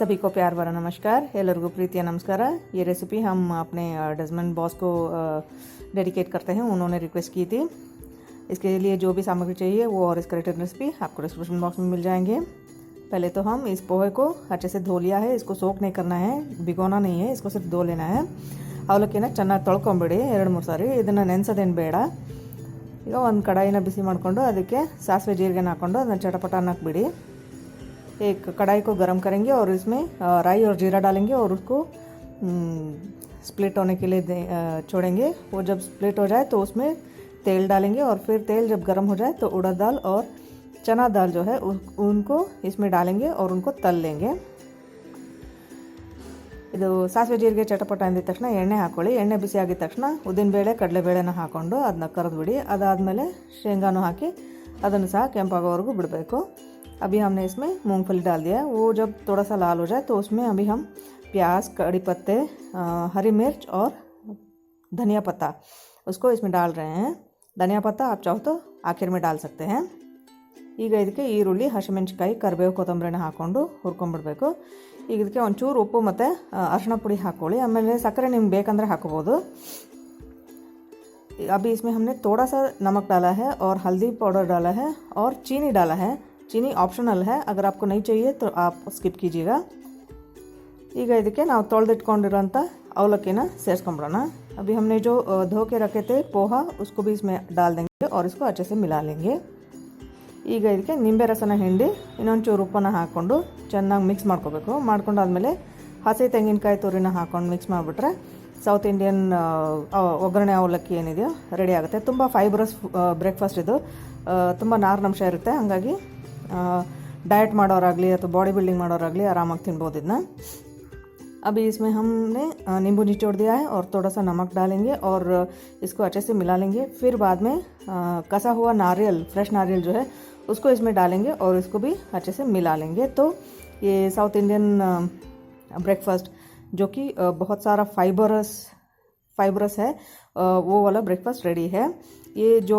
सभी को प्यार भरा नमस्कार ಎಲ್ಲರಿಗೂ ಪ್ರೀತಿಯ नमस्कार। ये रेसिपी हम अपने डजमन बॉस को डेडिकेट करते हैं, उन्होंने रिक्वेस्ट की थी। इसके लिए जो भी सामग्री चाहिए वो और इस ग्रेटेड रेसिपी आपको डिस्क्रिप्शन बॉक्स में मिल जाएंगे। पहले तो हम इस पोहे को अच्छे से धो लिया है, इसको सोक नहीं करना है, भिगोना नहीं है, इसको सिर्फ धो लेना है। ಅವಲಕ್ಕಿನ ಚೆನ್ನಾಗಿ ತೊಳ್ಕೊಂಬಿಡಿ 2-3 ಸಾರಿ, ಇದನ್ನು ನೆನೆಸೋದೇನು ಬೇಡ। ಈಗ ಒಂದು ಕಡಾಯಿನ ಬಿಸಿ ಮಾಡಿಕೊಂಡು ಅದಕ್ಕೆ ಸಾಸಿವೆ ಜೀರಿಗೆನ ಹಾಕ್ಕೊಂಡು ಅದನ್ನು ಚಟಪಟ ಅನ್ನಕ್ಕೆ एक कढ़ाई को गरम करेंगे और इसमें राई और जीरा डालेंगे और उसको स्प्लिट होने के लिए छोड़ेंगे। वो जब स्प्लिट हो जाए तो उसमें तेल डालेंगे और फिर तेल जब गर्म हो जाए तो उड़द दाल और चना दाल जो है उनको इसमें डालेंगे और उनको तल लेंगे। ಇದು ಸಾಸಿವೆ ಜೀರಿಗೆ ಚಟಪಟ ಅಂದಿದ ತಕ್ಷಣ ಎಣ್ಣೆ ಹಾಕೊಳ್ಳಿ। ಎಣ್ಣೆ ಬಿಸಿ ಆಗಿದ ತಕ್ಷಣ ಉದ್ದಿನಬೇಳೆ ಕಡಲೆಬೇಳೆನ ಹಾಕ್ಕೊಂಡು ಅದನ್ನ ಕರೆದ್ಬಿಡಿ। ಅದಾದಮೇಲೆ ಶೇಂಗಾನು ಹಾಕಿ ಅದನ್ನು ಸಹ ಕೆಂಪಾಗೋವರೆಗೂ ಬಿಡಬೇಕು। अभी हमने इसमें मूंगफली डाल दिया है। वो जब थोड़ा सा लाल हो जाए तो उसमें अभी हम प्याज, कड़ी पत्ते, हरी मिर्च और धनिया पत्ता उसको इसमें डाल रहे हैं। धनिया पत्ता आप चाहो तो आखिर में डाल सकते हैं। ಈಗ ಇದಕ್ಕೆ ಈರುಳ್ಳಿ, ಹಸಿಮೆಣಸಿನಕಾಯಿ, ಕರಿಬೇವು, ಕೊತ್ತಂಬರಿನ ಹಾಕ್ಕೊಂಡು ಹುರ್ಕೊಂಡ್ಬಿಡ್ಬೇಕು। ಈಗ ಇದಕ್ಕೆ ಒಂಚೂರು ಉಪ್ಪು ಮತ್ತು ಅರಿಶಿನ ಪುಡಿ ಹಾಕ್ಕೊಳ್ಳಿ। ಆಮೇಲೆ ಸಕ್ಕರೆ ನಿಮ್ಗೆ ಬೇಕಂದರೆ ಹಾಕೋಬೋದು। अभी इसमें हमने थोड़ा सा नमक डाला है और हल्दी पाउडर डाला है और चीनी डाला है। चीनी ऑप्शनल है, अगर आपको नहीं चाहिए तो आप स्किप कीजिएगा। ಈಗ ಇದಕ್ಕೆ ನಾವು ತೊಳೆದಿಟ್ಕೊಂಡಿರೋಂಥ ಅವಲಕ್ಕಿನ ಸೇರಿಸ್ಕೊಂಬಿಡೋಣ। अभी हमने जो धो के रखे थे पोहा उसको भी इसमें डाल देंगे और इसको अच्छे से मिला लेंगे। ಈಗ ಇದಕ್ಕೆ ನಿಂಬೆ ರಸನ ಹಿಂಡಿ ಇನ್ನೊಂಚೂರು ಉಪ್ಪನ್ನು ಹಾಕ್ಕೊಂಡು ಚೆನ್ನಾಗಿ ಮಿಕ್ಸ್ ಮಾಡ್ಕೋಬೇಕು। ಮಾಡ್ಕೊಂಡಾದ್ಮೇಲೆ ಹಸಿ ತೆಂಗಿನಕಾಯಿ ತುರಿನ ಹಾಕ್ಕೊಂಡು ಮಿಕ್ಸ್ ಮಾಡಿಬಿಟ್ರೆ ಸೌತ್ ಇಂಡಿಯನ್ ಒಗ್ಗರಣೆ ಅವಲಕ್ಕಿ ಏನಿದೆಯೋ ರೆಡಿ ಆಗುತ್ತೆ। ತುಂಬ ಫೈಬ್ರಸ್ ಬ್ರೇಕ್ಫಾಸ್ಟ್ ಇದು, ತುಂಬ ನಾರಿನಂಶ ಇರುತ್ತೆ, ಹಾಗಾಗಿ डाइट ಮಾಡೋರಾಗಲಿ ಅಥವಾ बॉडी बिल्डिंग ಮಾಡೋರಾಗಲಿ आरामाಗಿ ತಿನ್ಬೋದು ಇದನ್ನ। अभी इसमें हमने नींबू निचोड़ दिया है और थोड़ा सा नमक डालेंगे और इसको अच्छे से मिला लेंगे। फिर बाद में कसा हुआ नारियल, फ्रेश नारियल जो है उसको इसमें डालेंगे और इसको भी अच्छे से मिला लेंगे। तो ये साउथ इंडियन ब्रेकफास्ट जो कि बहुत सारा फाइबरस है वो वाला ब्रेकफास्ट रेडी है। ये जो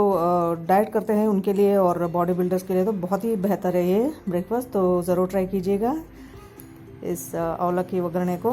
डाइट करते हैं उनके लिए और बॉडी बिल्डर्स के लिए तो बहुत ही बेहतर है ये ब्रेकफास्ट, तो ज़रूर ट्राई कीजिएगा इस ಅವಲಕ್ಕಿ ಒಗ್ಗರಣೆ को।